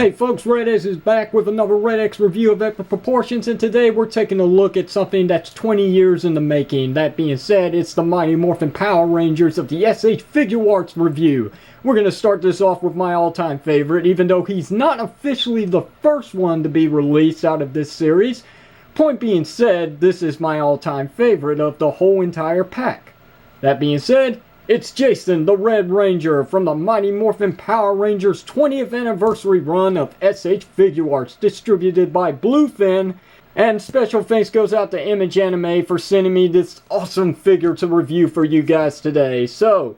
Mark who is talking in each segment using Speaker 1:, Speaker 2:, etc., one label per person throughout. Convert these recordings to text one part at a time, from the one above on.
Speaker 1: Hey folks, RedX is back with another RedX review of Epic Proportions, and today we're taking a look at something that's 20 years in the making. That being said, it's the Mighty Morphin Power Rangers of the SH Figuarts review. We're going to start this off with my all-time favorite, even though he's not officially the first one to be released out of this series. Point being said, this is my all-time favorite of the whole entire pack. That being said, it's Jason, the Red Ranger, from the Mighty Morphin Power Rangers 20th anniversary run of SH Figuarts, distributed by Bluefin. And special thanks goes out to Image Anime for sending me this awesome figure to review for you guys today. So,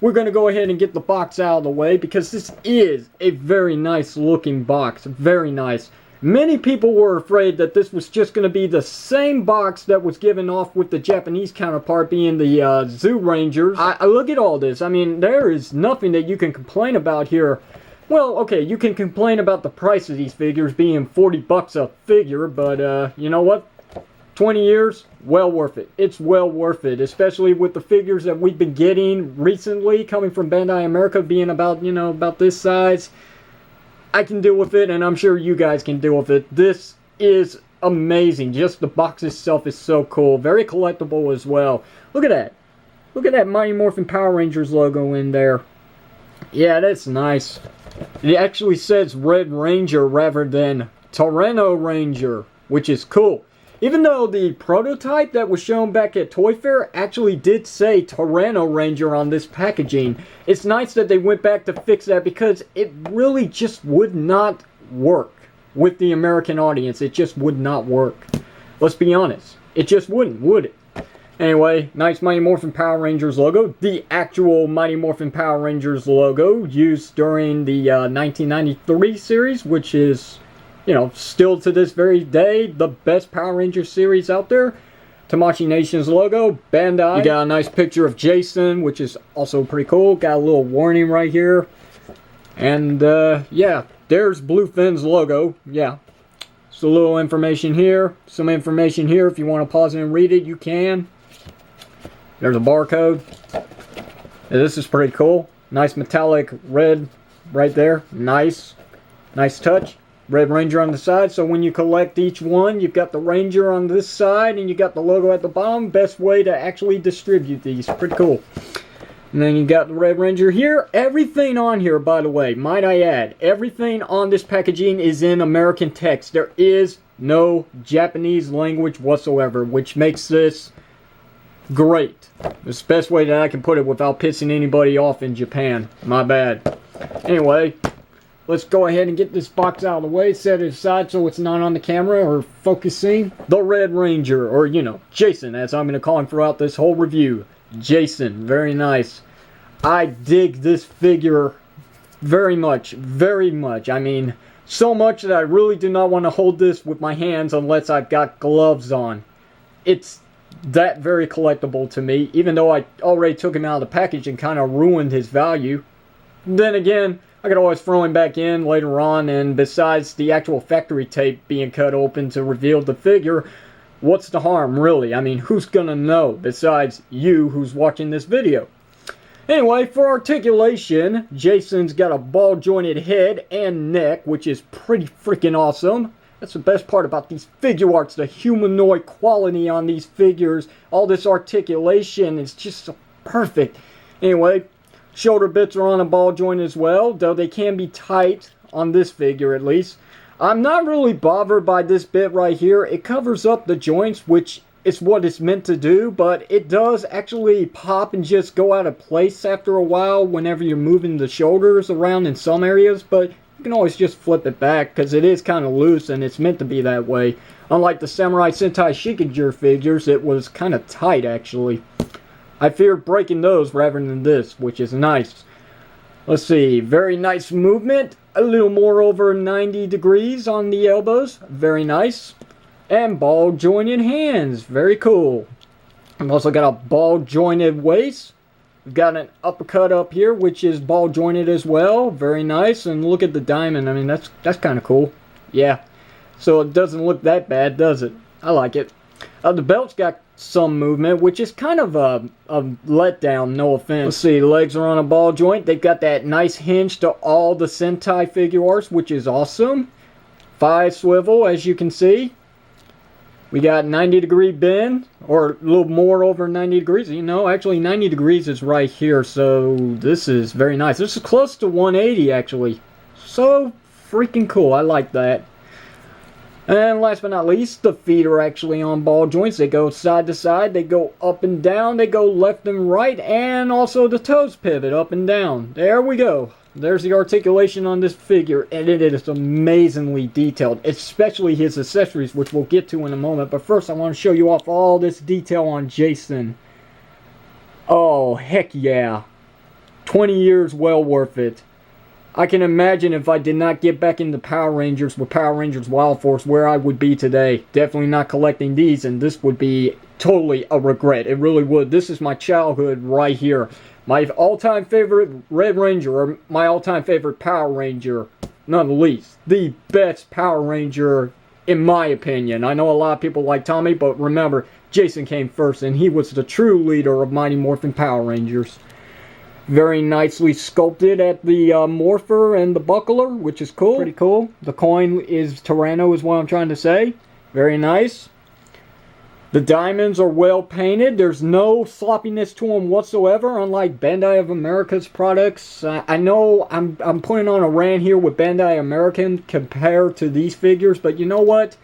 Speaker 1: we're going to go ahead and get the box out of the way, because this is a very nice looking box. Very nice. Many people were afraid that this was just going to be the same box that was given off with the Japanese counterpart being the Zoo Rangers. I look at all this. I mean, there is nothing that you can complain about here. Well, okay, you can complain about the price of these figures being 40 bucks a figure, but you know what? 20 years, well worth it. It's well worth it, especially with the figures that we've been getting recently coming from Bandai America being about, about this size. I can deal with it, and I'm sure you guys can deal with it. This is amazing. Just the box itself is so cool. Very collectible as well. Look at that. Look at that Mighty Morphin Power Rangers logo in there. Yeah, that's nice. It actually says Red Ranger rather than Tyranno Ranger, which is cool. Even though the prototype that was shown back at Toy Fair actually did say Tyranno Ranger on this packaging, it's nice that they went back to fix that, because it really just would not work with the American audience. It just would not work. Let's be honest. It just wouldn't, would it? Anyway, nice Mighty Morphin Power Rangers logo. The actual Mighty Morphin Power Rangers logo used during the 1993 series, which is, still to this very day, the best Power Rangers series out there. Tamashii Nation's logo, Bandai. You got a nice picture of Jason, which is also pretty cool. Got a little warning right here. And, yeah, there's Bluefin's logo. Yeah. So a little information here. Some information here. If you want to pause it and read it, you can. There's a barcode. This is pretty cool. Nice metallic red right there. Nice. Nice touch. Red Ranger on the side, so when you collect each one, you've got the Ranger on this side and you got the logo at the bottom. Best way to actually distribute these. Pretty cool. And then you got the Red Ranger here. Everything on here, by the way, might I add, everything on this packaging is in American text. There is no Japanese language whatsoever, which makes this great. It's the best way that I can put it without pissing anybody off in Japan. My bad. Anyway, let's go ahead and get this box out of the way, set it aside so it's not on the camera or focusing. The Red Ranger, or Jason, as I'm going to call him throughout this whole review. Jason, very nice. I dig this figure very much, very much. I mean, so much that I really do not want to hold this with my hands unless I've got gloves on. It's that very collectible to me, even though I already took him out of the package and kind of ruined his value. Then again, I could always throw him back in later on, and besides the actual factory tape being cut open to reveal the figure, what's the harm, really? I mean, who's gonna know besides you who's watching this video? Anyway, for articulation, Jason's got a ball-jointed head and neck, which is pretty freaking awesome. That's the best part about these Figuarts, the humanoid quality on these figures. All this articulation is just so perfect. Anyway, shoulder bits are on a ball joint as well, though they can be tight on this figure at least. I'm not really bothered by this bit right here. It covers up the joints, which is what it's meant to do, but it does actually pop and just go out of place after a while whenever you're moving the shoulders around in some areas, but you can always just flip it back because it is kind of loose and it's meant to be that way. Unlike the Samurai Sentai Shikajur figures, it was kind of tight actually. I feared breaking those rather than this, which is nice. Let's see, very nice movement. A little more over 90 degrees on the elbows. Very nice. And ball jointed hands. Very cool. I've also got a ball jointed waist. We've got an uppercut up here, which is ball jointed as well. Very nice. And look at the diamond. I mean, that's kind of cool. Yeah. So it doesn't look that bad, does it? I like it. The belt's got some movement, which is kind of a letdown, no offense. Let's see, legs are on a ball joint. They've got that nice hinge to all the Sentai Figuarts, which is awesome. 5 swivel, as you can see. We got 90-degree bend, or a little more over 90 degrees. You know, actually 90 degrees is right here, so this is very nice. This is close to 180, actually. So freaking cool. I like that. And last but not least, the feet are actually on ball joints. They go side to side, they go up and down, they go left and right, and also the toes pivot up and down. There we go. There's the articulation on this figure, and it is amazingly detailed, especially his accessories, which we'll get to in a moment. But first, I want to show you off all this detail on Jason. Oh, heck yeah. 20 years, well worth it. I can imagine if I did not get back into Power Rangers with Power Rangers Wild Force, where I would be today. Definitely not collecting these, and this would be totally a regret. It really would. This is my childhood right here. My all-time favorite Red Ranger, or my all-time favorite Power Ranger, none the least. The best Power Ranger, in my opinion. I know a lot of people like Tommy, but remember, Jason came first, and he was the true leader of Mighty Morphin Power Rangers. Very nicely sculpted at the morpher and the buckler, which is cool. Pretty cool. The coin is Tyranno, is what I'm trying to say. Very nice. The diamonds are well painted. There's no sloppiness to them whatsoever, unlike Bandai of America's products. I know I'm putting on a rant here with Bandai American compared to these figures, but you know what?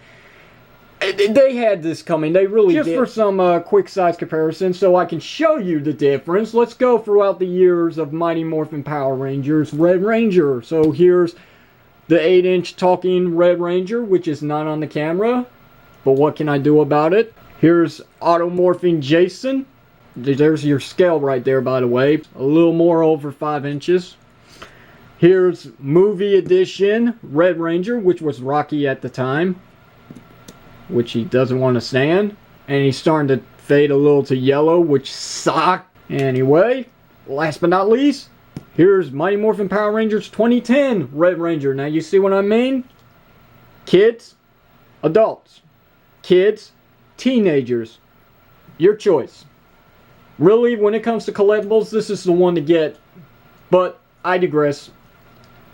Speaker 1: They had this coming. They really did. Just for some quick size comparison, so I can show you the difference, let's go throughout the years of Mighty Morphin Power Rangers Red Ranger. So here's the 8-inch talking Red Ranger, which is not on the camera, but what can I do about it? Here's Automorphing Jason. There's your scale right there, by the way. A little more over 5 inches. Here's Movie Edition Red Ranger, which was Rocky at the time, which he doesn't want to stand. And he's starting to fade a little to yellow, which sucked. Anyway, last but not least, here's Mighty Morphin Power Rangers 2010 Red Ranger. Now you see what I mean? Kids, adults, kids, teenagers, your choice. Really, when it comes to collectibles, this is the one to get. But I digress.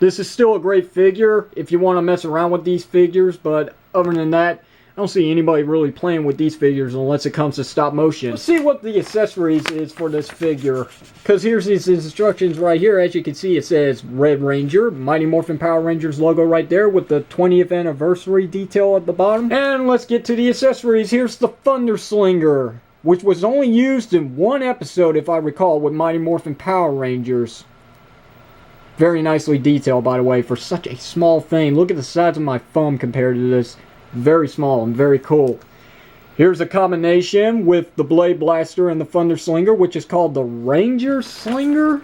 Speaker 1: This is still a great figure if you want to mess around with these figures, but other than that, I don't see anybody really playing with these figures unless it comes to stop motion. Let's see what the accessories is for this figure. Because here's these instructions right here. As you can see, it says Red Ranger, Mighty Morphin Power Rangers logo right there with the 20th anniversary detail at the bottom. And let's get to the accessories. Here's the Thunder Slinger, which was only used in one episode, if I recall, with Mighty Morphin Power Rangers. Very nicely detailed, by the way, for such a small thing. Look at the size of my thumb compared to this. Very small and very cool. Here's a combination with the Blade Blaster and the Thunder Slinger, which is called the Ranger Slinger?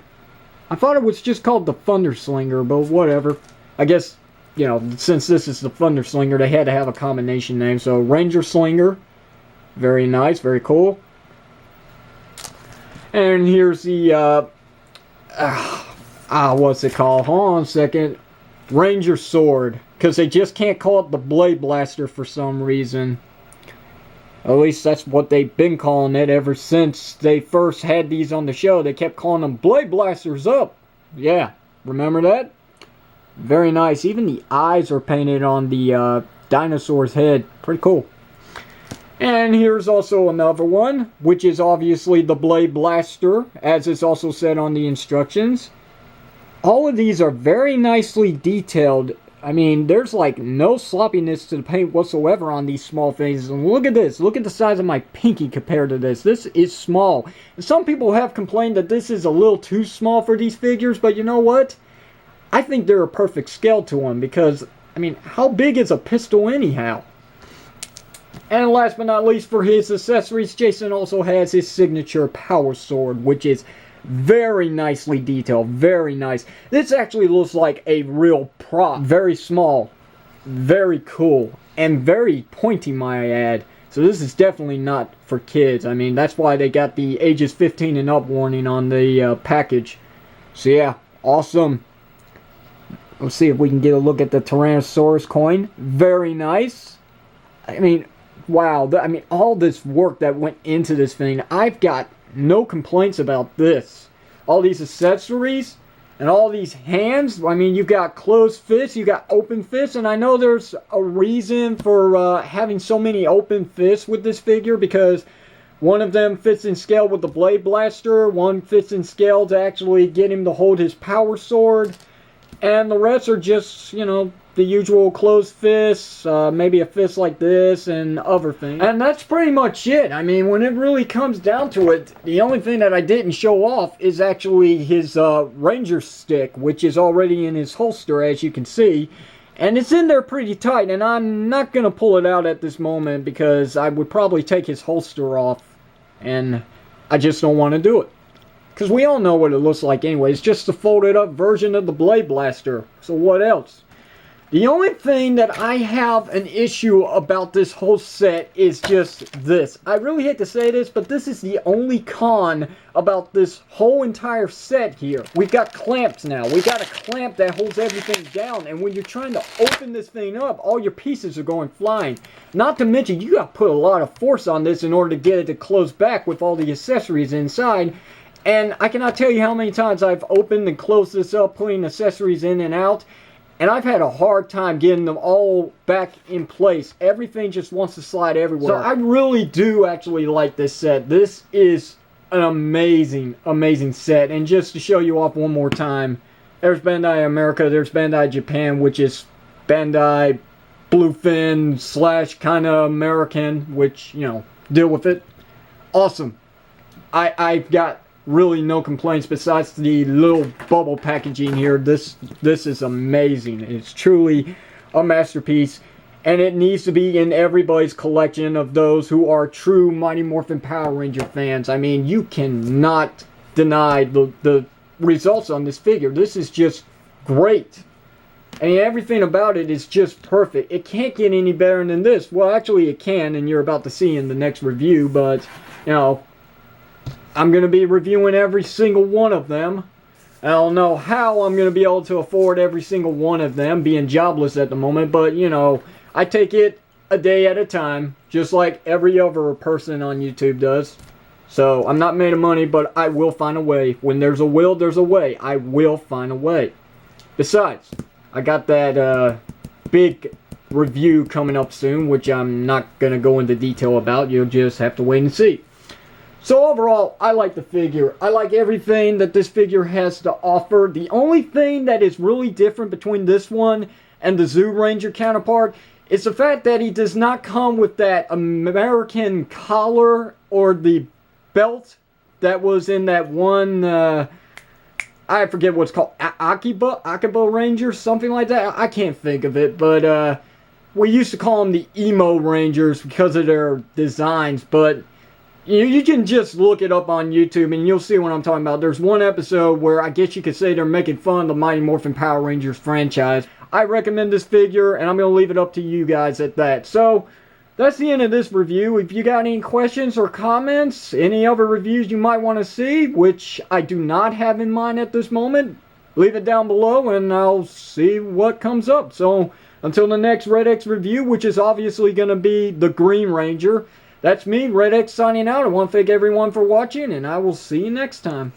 Speaker 1: I thought it was just called the Thunder Slinger, but whatever. I guess, you know, since this is the Thunder Slinger, they had to have a combination name. So, Ranger Slinger. Very nice, very cool. And here's the, what's it called? Hold on a second. Ranger Sword. Because they just can't call it the Blade Blaster for some reason. At least that's what they've been calling it ever since they first had these on the show. They kept calling them Blade Blasters up. Yeah, remember that? Very nice. Even the eyes are painted on the dinosaur's head. Pretty cool. And here's also another one, which is obviously the Blade Blaster, as is also said on the instructions. All of these are very nicely detailed. I mean, there's like no sloppiness to the paint whatsoever on these small things. And look at this. Look at the size of my pinky compared to this. This is small. And some people have complained that this is a little too small for these figures. But you know what? I think they're a perfect scale to them. Because, I mean, how big is a pistol anyhow? And last but not least, for his accessories, Jason also has his signature power sword, which is very nicely detailed, very nice. This actually looks like a real prop. Very small, very cool, and very pointy, might I add. So this is definitely not for kids. I mean, that's why they got the ages 15 and up warning on the package. So yeah, awesome. Let's see if we can get a look at the Tyrannosaurus coin. Very nice. I mean, wow, I mean, all this work that went into this thing, I've got no complaints about this. All these accessories and all these hands. I mean, you've got closed fists, you got open fists, and I know there's a reason for having so many open fists with this figure, because one of them fits in scale with the Blade Blaster, one fits in scale to actually get him to hold his power sword, and the rest are just, you know, the usual closed fists, maybe a fist like this and other things. And that's pretty much it. I mean, when it really comes down to it, the only thing that I didn't show off is actually his ranger stick, which is already in his holster, as you can see. And it's in there pretty tight, and I'm not going to pull it out at this moment because I would probably take his holster off, and I just don't want to do it. Because we all know what it looks like anyway. It's just a folded up version of the Blade Blaster. So what else? The only thing that I have an issue about this whole set is just this. I really hate to say this, but this is the only con about this whole entire set here. We've got clamps now. We've got a clamp that holds everything down, and when you're trying to open this thing up, all your pieces are going flying. Not to mention, you got to put a lot of force on this in order to get it to close back with all the accessories inside. And I cannot tell you how many times I've opened and closed this up, putting accessories in and out, and I've had a hard time getting them all back in place. Everything just wants to slide everywhere. So I really do actually like this set. This is an amazing, amazing set. And just to show you off one more time, there's Bandai America, there's Bandai Japan, which is Bandai Bluefin / kind of American, which, you know, deal with it. Awesome. I've got really no complaints besides the little bubble packaging here. This is amazing. It's truly a masterpiece, and it needs to be in everybody's collection of those who are true Mighty Morphin Power Ranger fans. I mean, you cannot deny the results on this figure. This is just great. I mean, everything about it is just perfect. It can't get any better than this. Well, actually it can, and you're about to see in the next review, but, you know, I'm going to be reviewing every single one of them. I don't know how I'm going to be able to afford every single one of them, being jobless at the moment, but, you know, I take it a day at a time, just like every other person on YouTube does. So, I'm not made of money, but I will find a way. When there's a will, there's a way. I will find a way. Besides, I got that big review coming up soon, which I'm not going to go into detail about. You'll just have to wait and see. So overall, I like the figure. I like everything that this figure has to offer. The only thing that is really different between this one and the Zoo Ranger counterpart is the fact that he does not come with that American collar or the belt that was in that one, I forget what it's called, Akiba Ranger, something like that. I can't think of it, but we used to call them the Emo Rangers because of their designs, but you can just look it up on YouTube and you'll see what I'm talking about. There's one episode where I guess you could say they're making fun of the Mighty Morphin Power Rangers franchise. I recommend this figure, and I'm going to leave it up to you guys at that. So, that's the end of this review. If you got any questions or comments, any other reviews you might want to see, which I do not have in mind at this moment, leave it down below and I'll see what comes up. So, until the next RedX review, which is obviously going to be the Green Ranger, that's me, RedX, signing out. I want to thank everyone for watching, and I will see you next time.